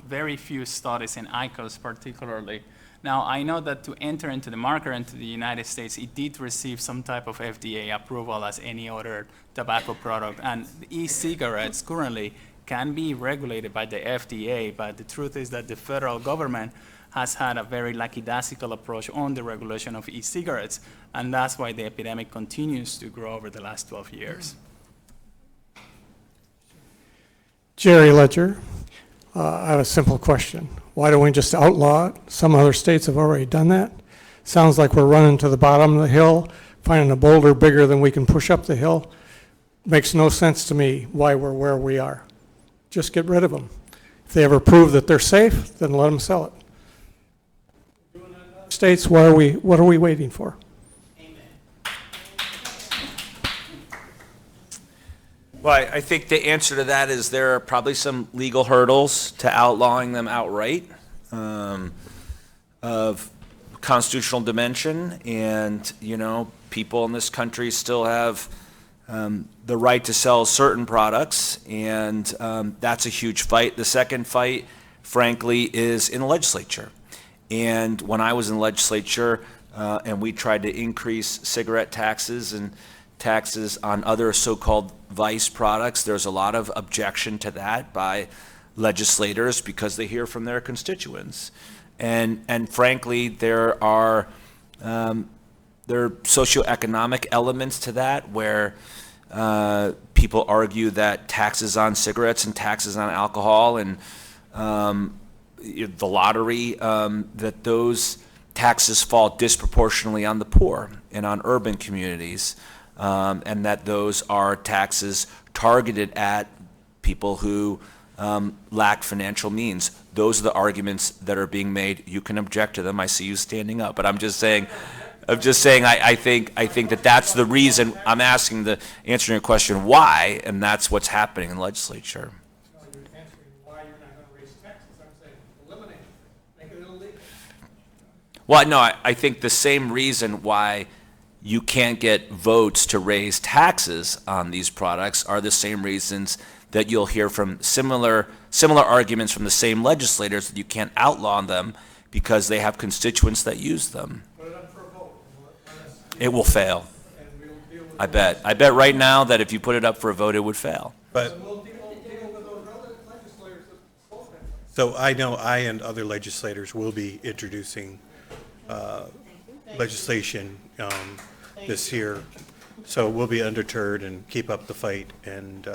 very few studies in IQOS particularly. Now, I know that to enter into the market into the United States, it did receive some type of FDA approval as any other tobacco product. And e-cigarettes currently can be regulated by the FDA, but the truth is that the federal government has had a very lackadaisical approach on the regulation of e-cigarettes, and that's why the epidemic continues to grow over the last 12 years. Jerry Ledger, I have a simple question. Why don't we just outlaw it? Some other states have already done that. Sounds like we're running to the bottom of the hill, finding a boulder bigger than we can push up the hill. Makes no sense to me why we're where we are. Just get rid of them. If they ever prove that they're safe, then let them sell it. States, what are we waiting for? Well, I think the answer to that is there are probably some legal hurdles to outlawing them outright, of constitutional dimension, and, you know, people in this country still have the right to sell certain products, and that's a huge fight. The second fight, frankly, is in the legislature. And when I was in the legislature, and we tried to increase cigarette taxes and taxes on other so-called vice products, there's a lot of objection to that by legislators because they hear from their constituents. And frankly, there are socioeconomic elements to that where people argue that taxes on cigarettes and taxes on alcohol and the lottery, that those taxes fall disproportionately on the poor and on urban communities, and that those are taxes targeted at people who lack financial means. Those are the arguments that are being made. You can object to them. I see you standing up, but I'm just saying, I think that that's the reason I'm answering your question why, and that's what's happening in the legislature. So you're answering why you're not going to raise taxes. I'm saying eliminate it, make it illegal. Well, no, I think the same reason why you can't get votes to raise taxes on these products are the same reasons that you'll hear from similar arguments from the same legislators that you can't outlaw them because they have constituents that use them. Put it up for a vote. It will fail. And we'll deal with I bet right now that if you put it up for a vote, it would fail. But, We'll deal with those other legislators that spoke that way. so I know I and other legislators will be introducing legislation this year, so we'll be undeterred and keep up the fight and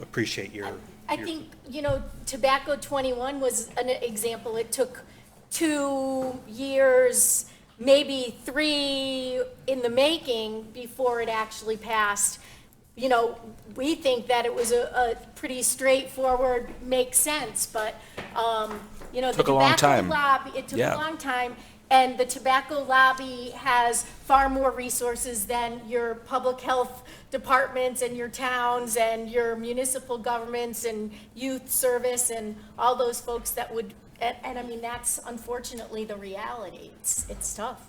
appreciate your. I think, you know, Tobacco 21 was an example. It took 2 years, maybe 3 in the making before it actually passed. You know, we think that it was a pretty straightforward, makes sense, but, you know, the Took a long tobacco time. lobby, it took Yeah. a long time. And the tobacco lobby has far more resources than your public health departments and your towns and your municipal governments and youth service and all those folks that would, and I mean, that's unfortunately the reality. It's tough.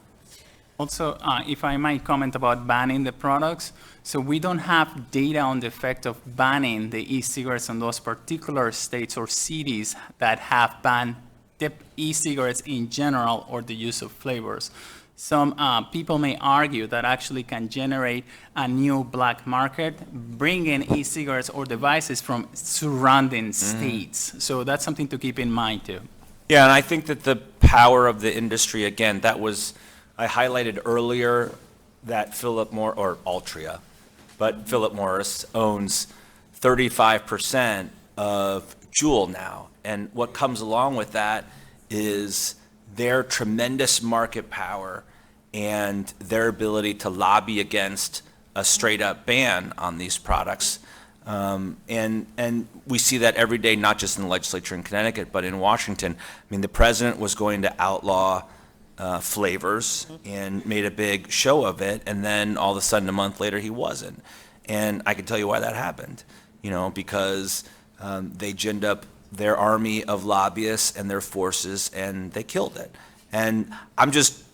Also, if I might comment about banning the products, so we don't have data on the effect of banning the e-cigarettes in those particular states or cities that have banned the e-cigarettes in general or the use of flavors. Some people may argue that actually can generate a new black market, bringing e-cigarettes or devices from surrounding states. So that's something to keep in mind too. Yeah, and I think that the power of the industry, again, I highlighted earlier that Philip Morris, or Altria, but Philip Morris owns 35% of Juul now. And what comes along with that is their tremendous market power and their ability to lobby against a straight-up ban on these products. And we see that every day, not just in the legislature in Connecticut, but in Washington. I mean, the president was going to outlaw flavors and made a big show of it, and then all of a sudden, a month later, he wasn't. And I can tell you why that happened, you know, because they ginned up their army of lobbyists and their forces, and they killed it. And I'm just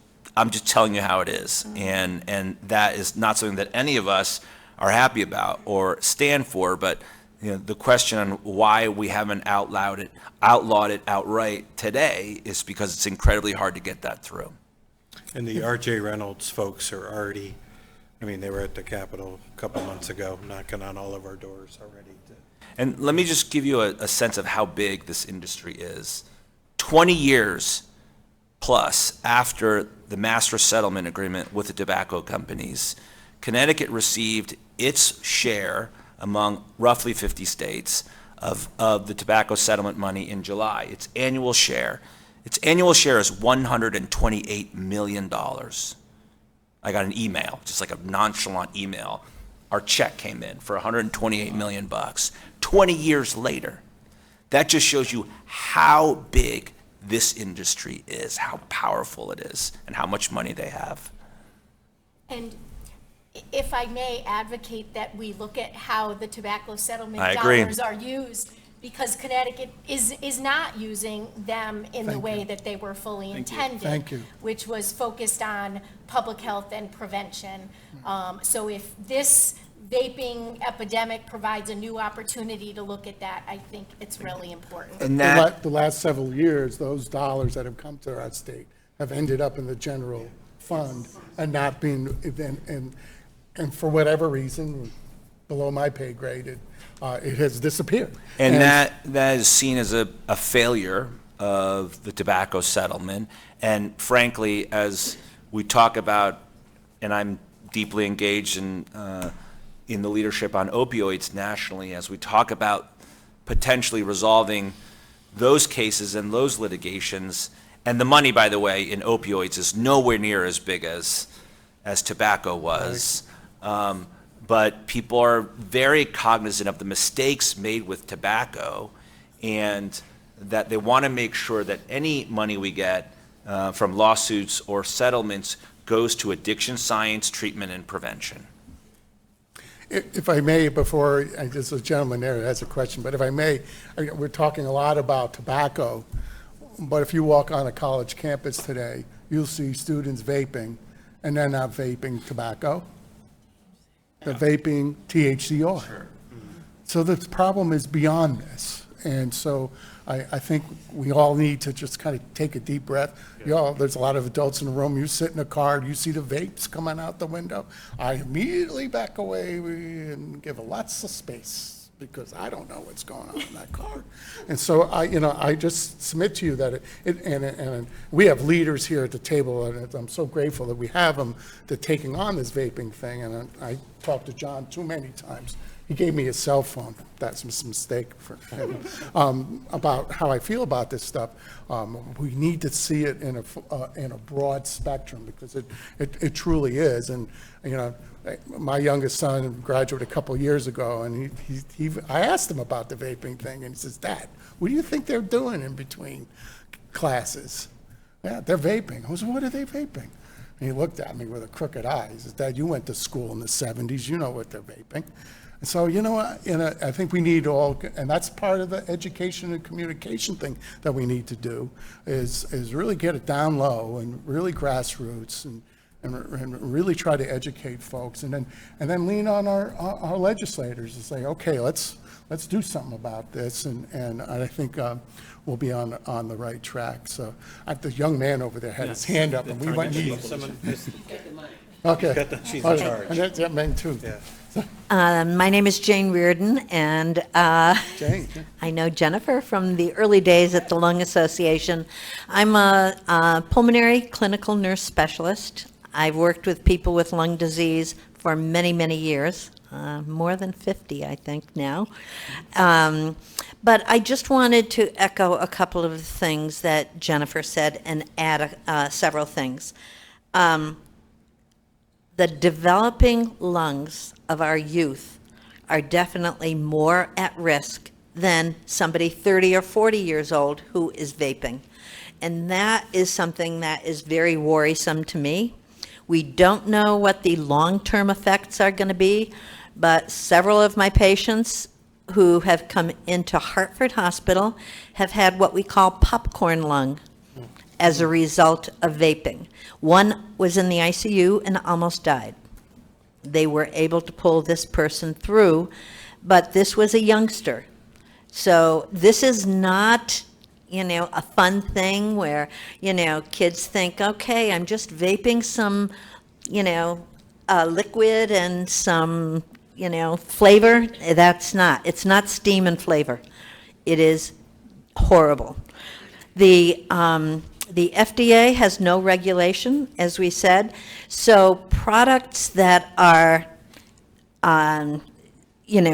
telling you how it is, and that is not something that any of us are happy about or stand for. But you know, the question on why we haven't outlawed it outright today is because it's incredibly hard to get that through. And the R.J. Reynolds folks are already, I mean, they were at the Capitol a couple months ago, knocking on all of our doors already. And let me just give you a sense of how big this industry is. 20 years plus after the master settlement agreement with the tobacco companies, Connecticut received its share among roughly 50 states of the tobacco settlement money in July. Its annual share is $128 million. I got an email, just like a nonchalant email. Our check came in for $128 million. 20 years later, that just shows you how big this industry is, how powerful it is, and how much money they have. And if I may advocate that we look at how the tobacco settlement I agree. dollars are used, because Connecticut is not using them in the way that they were fully intended. Thank you. Which was focused on public health and prevention. So if this vaping epidemic provides a new opportunity to look at that, I think it's really important. And that, The last several years, those dollars that have come to our state have ended up in the general fund and not been, and for whatever reason, below my pay grade, it has disappeared. and that is seen as a failure of the tobacco settlement. And frankly, as we talk about, and I'm deeply engaged in the leadership on opioids nationally, as we talk about potentially resolving those cases and those litigations, and the money, by the way, in opioids is nowhere near as big as tobacco was. But people are very cognizant of the mistakes made with tobacco, and that they want to make sure that any money we get from lawsuits or settlements goes to addiction science, treatment, and prevention. If I may, before, there's a gentleman there that has a question, but if I may, we're talking a lot about tobacco, but if you walk on a college campus today, you'll see students vaping, and they're not vaping tobacco. They're vaping THCR. Sure. So the problem is beyond this. And so I think we all need to just kind of take a deep breath. There's a lot of adults in the room. You sit in a car, you see the vapes coming out the window. I immediately back away and give lots of space because I don't know what's going on in that car. And so I just submit to you that and we have leaders here at the table, and I'm so grateful that we have them that taking on this vaping thing. And I talked to John too many times. He gave me his cell phone. That's a mistake for him. About how I feel about this stuff. We need to see it in a broad spectrum because it truly is. And my youngest son graduated a couple years ago, and I asked him about the vaping thing, and he says, "Dad, what do you think they're doing in between classes?" "Yeah, they're vaping." I said, "What are they vaping?" And he looked at me with a crooked eye. He says, "Dad, you went to school in the 70s. You know what they're vaping." And so, I think we need and that's part of the education and communication thing that we need to do, is really get it down low and really grassroots and really try to educate folks, and then lean on our legislators and say, okay, let's do something about this, and I think we'll be on the right track. So the young man over there had his hand up, and we might need. Okay. She's in charge. And that man too. Yeah. My name is Jane Reardon, and Jane. I know Jennifer from the early days at the Lung Association. I'm a pulmonary clinical nurse specialist. I've worked with people with lung disease for many, many years, more than 50, I think, now. But I just wanted to echo a couple of things that Jennifer said and add several things. The developing lungs of our youth are definitely more at risk than somebody 30 or 40 years old who is vaping. And that is something that is very worrisome to me. We don't know what the long-term effects are going to be, but several of my patients who have come into Hartford Hospital have had what we call popcorn lung as a result of vaping. One was in the ICU and almost died. They were able to pull this person through, but this was a youngster. So this is not, a fun thing where, kids think, okay, I'm just vaping some, liquid and some, flavor. It's not steam and flavor. It is horrible. The FDA has no regulation, as we said, so products that are,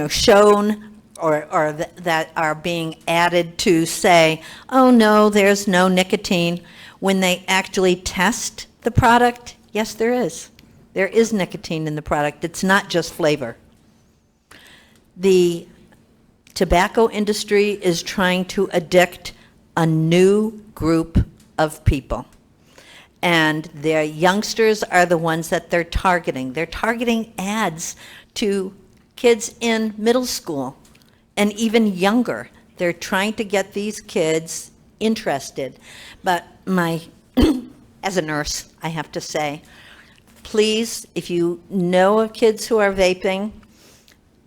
shown or that are being added to say, oh no, there's no nicotine, when they actually test the product, yes, there is. There is nicotine in the product. It's not just flavor. The tobacco industry is trying to addict a new group of people. And their youngsters are the ones that they're targeting. They're targeting ads to kids in middle school and even younger. They're trying to get these kids interested. But as a nurse, I have to say, please, if you know of kids who are vaping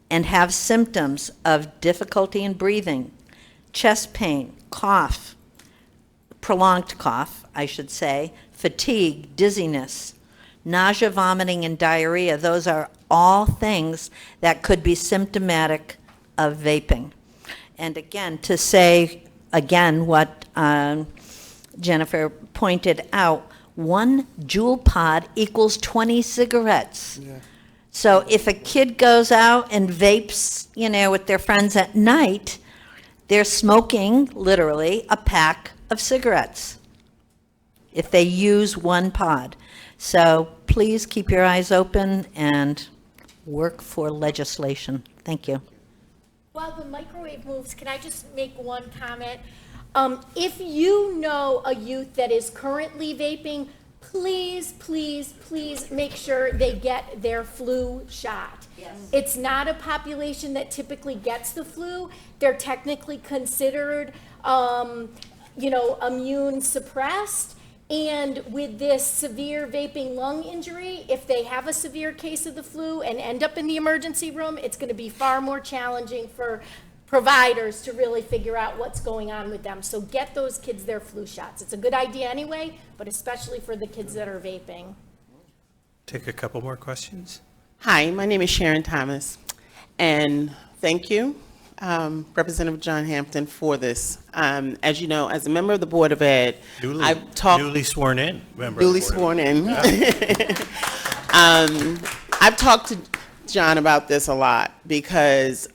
and have symptoms of difficulty in breathing, chest pain, cough, prolonged cough, I should say, fatigue, dizziness, nausea, vomiting, and diarrhea, those are all things that could be symptomatic of vaping. And again, to say, again, what Jennifer pointed out, 1 Juul pod equals 20 cigarettes. Yeah. So if a kid goes out and vapes, with their friends at night, they're smoking, literally, a pack of cigarettes if they use 1 pod. So please keep your eyes open and work for legislation. Thank you. While the microwave moves, can I just make one comment? If you know a youth that is currently vaping, please, please, please make sure they get their flu shot. Yes. It's not a population that typically gets the flu. They're technically considered, immune suppressed. And with this severe vaping lung injury, if they have a severe case of the flu and end up in the emergency room, it's going to be far more challenging for providers to really figure out what's going on with them. So get those kids their flu shots. It's a good idea anyway, but especially for the kids that are vaping. Take a couple more questions. Hi, my name is Sharon Thomas, and thank you, Representative John Hampton, for this. As you know, as a member of the Board of Ed, I've talked... Newly sworn in. Newly sworn in. I've talked to John about this a lot because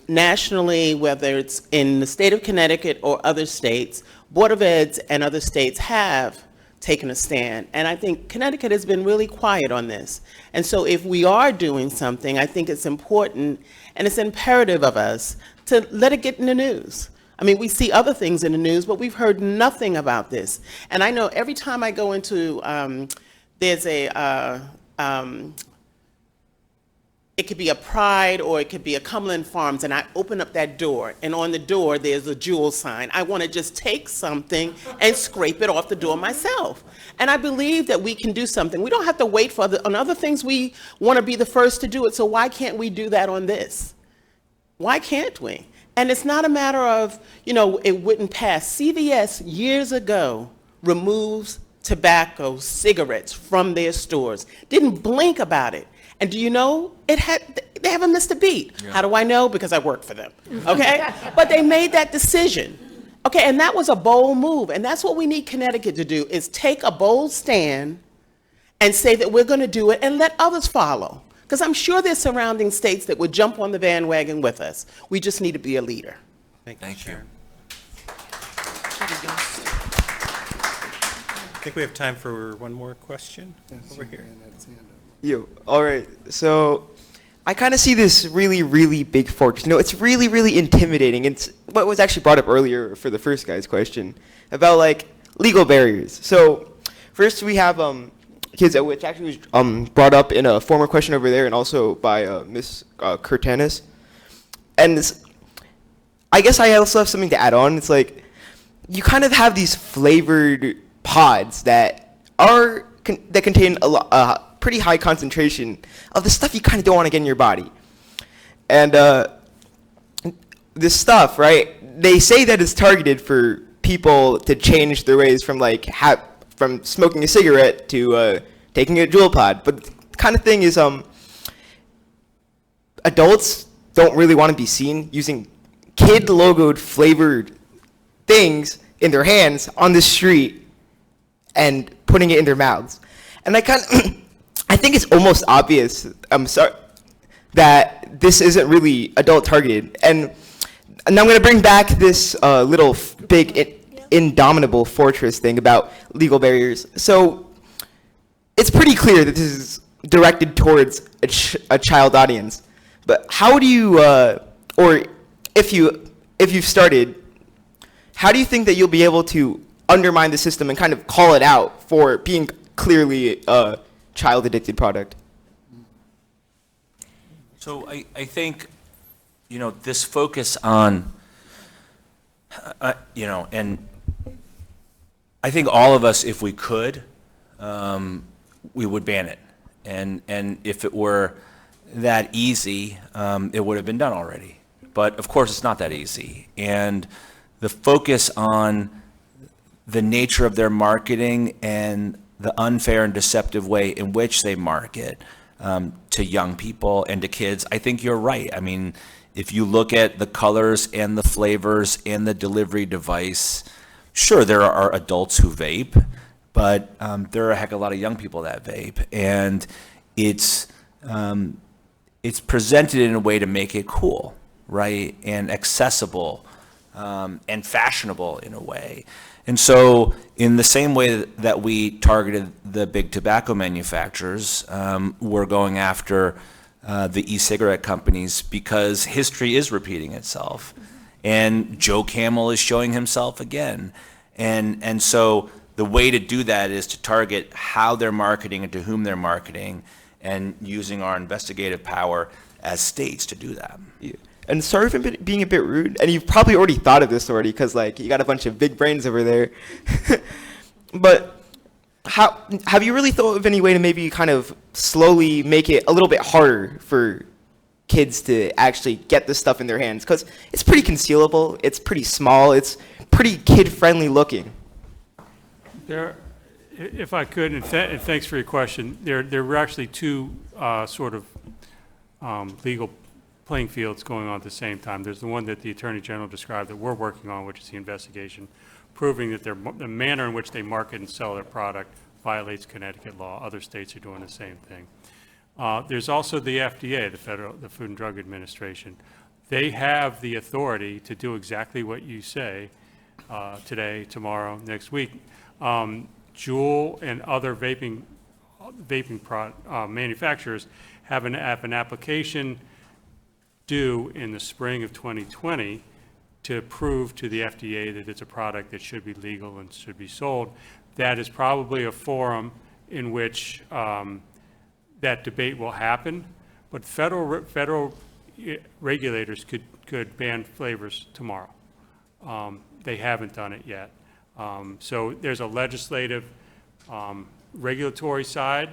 nationally, whether it's in the state of Connecticut or other states, Board of Eds and other states have taken a stand. And I think Connecticut has been really quiet on this. And so if we are doing something, I think it's important and it's imperative of us to let it get in the news. I mean, we see other things in the news, but we've heard nothing about this. And I know every time I go into, there's a, it could be a Pride or it could be a Cumberland Farms, and I open up that door, and on the door there's a Juul sign. I want to just take something and scrape it off the door myself. And I believe that we can do something. We don't have to wait for on other things. We want to be the first to do it, so why can't we do that on this? Why can't we? And it's not a matter of, it wouldn't pass. CVS years ago removes tobacco, cigarettes from their stores. Didn't blink about it. And do you know, they haven't missed a beat. Yeah. How do I know? Because I work for them, okay? But they made that decision, okay? And that was a bold move. And that's what we need Connecticut to do, is take a bold stand and say that we're gonna do it and let others follow. Because I'm sure there's surrounding states that would jump on the bandwagon with us. We just need to be a leader. Thank you. Sharon. I think we have time for one more question over here. All right. So I kind of see this really, really big fortress. It's really, really intimidating. It's what was actually brought up earlier for the first guy's question about legal barriers. So first we have kids, which actually was brought up in a former question over there and also by Ms. Kertanis. And I guess I also have something to add on. It's you kind of have these flavored pods that contain a pretty high concentration of the stuff you kind of don't want to get in your body. And this stuff, right, they say that it's targeted for people to change their ways from from smoking a cigarette to taking a Juul pod. But the kind of thing is adults don't really want to be seen using kid-logoed flavored things in their hands on the street and putting it in their mouths. And I think it's almost obvious, that this isn't really adult targeted. And I'm going to bring back this little big indomitable fortress thing about legal barriers. So it's pretty clear that this is directed towards a child audience. But how do you, or if you've started, how do you think that you'll be able to undermine the system and kind of call it out for being clearly a child-addicted product? So I think, this focus on, and I think all of us, if we could, we would ban it. And if it were that easy, it would have been done already. But of course, it's not that easy. And the focus on the nature of their marketing and the unfair and deceptive way in which they market to young people and to kids, I think you're right. I mean, if you look at the colors and the flavors and the delivery device, sure, there are adults who vape, but there are a heck of a lot of young people that vape. And it's presented in a way to make it cool, right? And accessible and fashionable in a way. And so in the same way that we targeted the big tobacco manufacturers, we're going after the e-cigarette companies because history is repeating itself. And Joe Camel is showing himself again. And so the way to do that is to target how they're marketing and to whom they're marketing and using our investigative power as states to do that. Yeah. And sorry for being a bit rude, and you've probably already thought of this already because you got a bunch of big brains over there. But have you really thought of any way to maybe kind of slowly make it a little bit harder for kids to actually get this stuff in their hands? Because it's pretty concealable, it's pretty small, it's pretty kid-friendly looking. If I could, and thanks for your question, there were actually two sort of legal playing fields going on at the same time. There's the one that the Attorney General described that we're working on, which is the investigation, proving that the manner in which they market and sell their product violates Connecticut law. Other states are doing the same thing. There's also the FDA, the Food and Drug Administration. They have the authority to do exactly what you say today, tomorrow, next week. Juul and other vaping manufacturers have an application due in the spring of 2020 to prove to the FDA that it's a product that should be legal and should be sold. That is probably a forum in which that debate will happen, but federal regulators could ban flavors tomorrow. They haven't done it yet. So there's a legislative regulatory side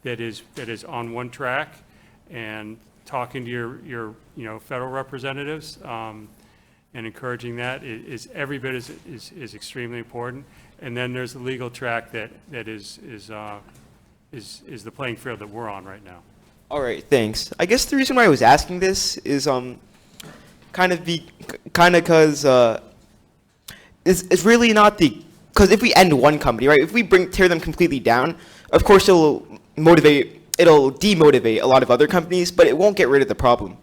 that is on one track, and talking to your federal representatives and encouraging that is every bit is extremely important. And then there's the legal track that is the playing field that we're on right now. All right, thanks. I guess the reason why I was asking this is kind of because it's really not because if we end one company, right? If we tear them completely down, of course it'll demotivate a lot of other companies, but it won't get rid of the problem.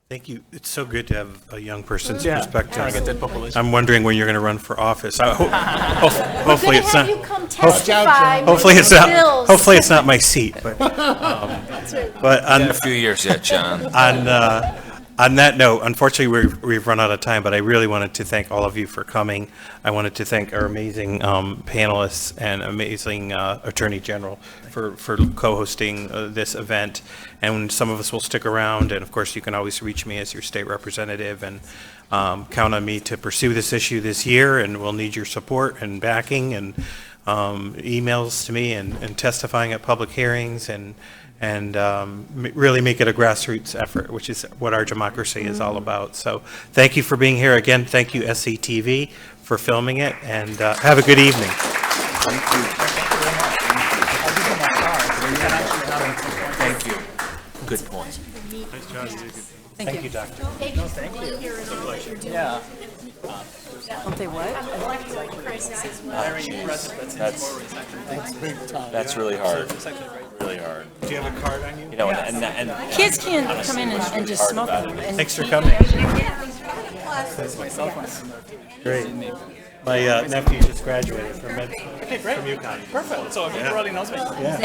Thank you. It's so good to have a young person's Yeah. perspective. Trying to get that population. I'm wondering when you're going to run for office. Hopefully it's not. You come testify. Hopefully it's not. bills. Hopefully it's not my seat. But In a few years yet, John. On that note, unfortunately, we've run out of time, but I really wanted to thank all of you for coming. I wanted to thank our amazing panelists and amazing Attorney General for co-hosting this event. And some of us will stick around, and of course, you can always reach me as your state representative, and count on me to pursue this issue this year, and we'll need your support and backing and emails to me and testifying at public hearings and really make it a grassroots effort, which is what our democracy is all about. So thank you for being here. Again, thank you, SCTV, for filming it, and have a good evening. Thank you. Good point. Nice job. Thank you. Doctor. Yeah. Don't they what? That's really hard. Really hard. Do you have a card on you? And Kids can't come in and just smoke them. And Thanks for coming. Great. My nephew just graduated from UConn. Perfect. So everybody knows me. Yeah.